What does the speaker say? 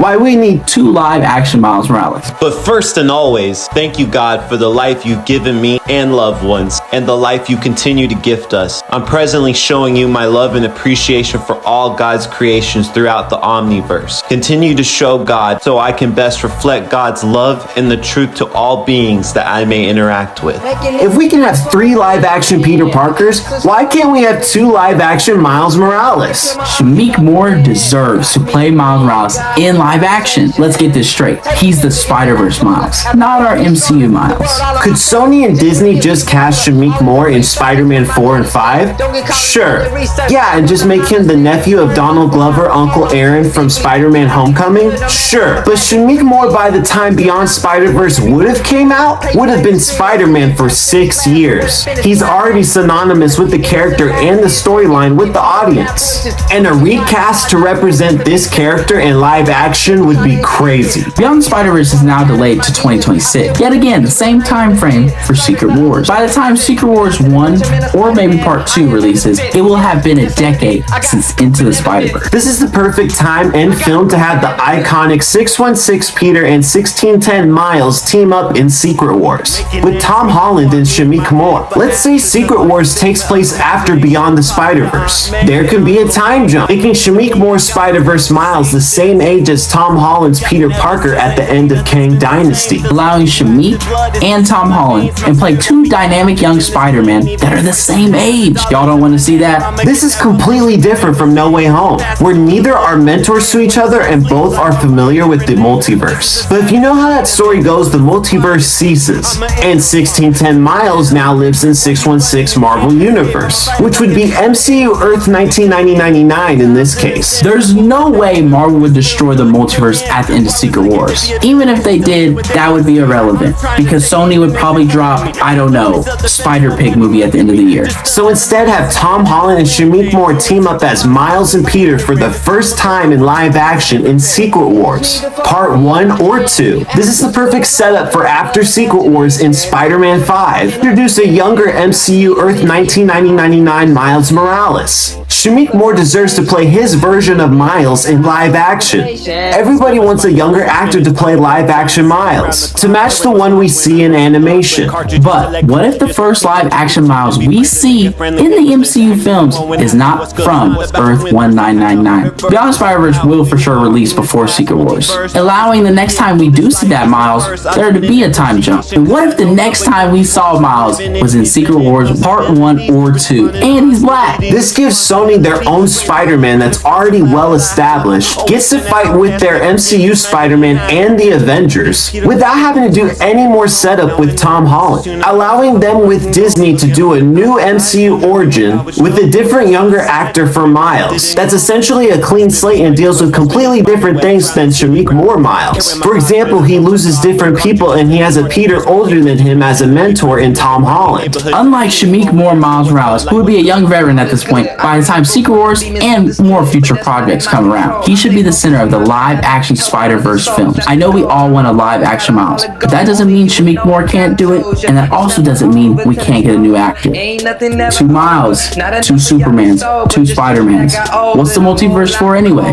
why we need 2 live-action Miles Morales. But first and always, thank you, God, for the life you've given me and loved ones, and the life you continue to gift us. I'm presently showing you my love and appreciation for all God's creations throughout the Omniverse. Continue to show God so I can best reflect God's love and the truth to all beings that I may interact with. If we can have 3 live-action Peter Parkers, why can't we have 2 live-action Miles Morales? Shameik Moore deserves to play Miles Morales in live action. Let's get this straight. He's the Spider-Verse Miles, not our MCU Miles. Could Sony and Disney just cast Shameik Moore in Spider-Man 4 and 5? Sure. Yeah, and just make him the nephew of Donald Glover, Uncle Aaron from Spider-Man Homecoming? Sure. But Shameik Moore, by the time Beyond Spider-Verse would have came out, would have been Spider-Man for 6 years. He's already synonymous with the character and the storyline with the audience. And a recast to represent this character in live action would be crazy. Beyond Spider-Verse is now delayed to 2026. Yet again, the same time frame for Secret Wars. By the time Secret Wars 1 or maybe Part 2 releases, it will have been a decade since Into the Spider-Verse. This is the perfect time and film to have the iconic 616 Peter and 1610 Miles team up in Secret Wars with Tom Holland and Shameik Moore. Let's say Secret Wars takes place after Beyond the Spider-Verse. There could be a time jump, making Shameik Moore's Spider-Verse Miles the same age as Tom Holland's Peter Parker at the end of Kang Dynasty. Allowing Shameik and Tom Holland and play 2 dynamic young Spider-Men that are the same age. Y'all don't want to see that? This is completely different from No Way Home, where neither are mentors to each other and both are familiar with the multiverse. But if you know how that story goes, the multiverse ceases, and 1610 Miles now lives in 616 Marvel Universe, which would be MCU Earth 1999 in this case. There's no way Marvel would destroy the multiverse at the end of Secret Wars. Even if they did, that would be irrelevant, because Sony would probably drop, I don't know, Spider-Pig movie at the end of the year. So instead have Tom Holland and Shameik Moore team up as Miles and Peter for the first time in live action in Secret Wars, Part 1 or 2. This is the perfect setup for after Secret Wars in Spider-Man 5. Introduce a younger MCU Earth 1999 Miles Morales. Shameik Moore deserves to play his version of Miles in live action. Everybody wants a younger actor to play live action Miles, to match the one we see in animation. But what if the first live action Miles we see in the MCU films is not from Earth 1999? Beyond Spider-Verse will for sure release before Secret Wars, allowing the next time we do see that Miles, there to be a time jump. And what if the next time we saw Miles was in Secret Wars Part 1 or 2, and he's black? This gives Sony their own Spider-Man that's already well established, gets to fight with their MCU Spider-Man and the Avengers without having to do any more setup with Tom Holland, allowing them with Disney to do a new MCU origin with a different younger actor for Miles. That's essentially a clean slate and deals with completely different things than Shameik Moore Miles. For example, he loses different people and he has a Peter older than him as a mentor in Tom Holland. Unlike Shameik Moore Miles Morales, who would be a young veteran at this point by the time Secret Wars and more future projects come around, he should be the center of the live-action Spider-Verse films. I know we all want a live-action Miles, but that doesn't mean Shameik Moore can't do it, and that also doesn't mean we can't get a new actor. 2 Miles, 2 Supermans, 2 Spider-Mans. What's the multiverse for anyway?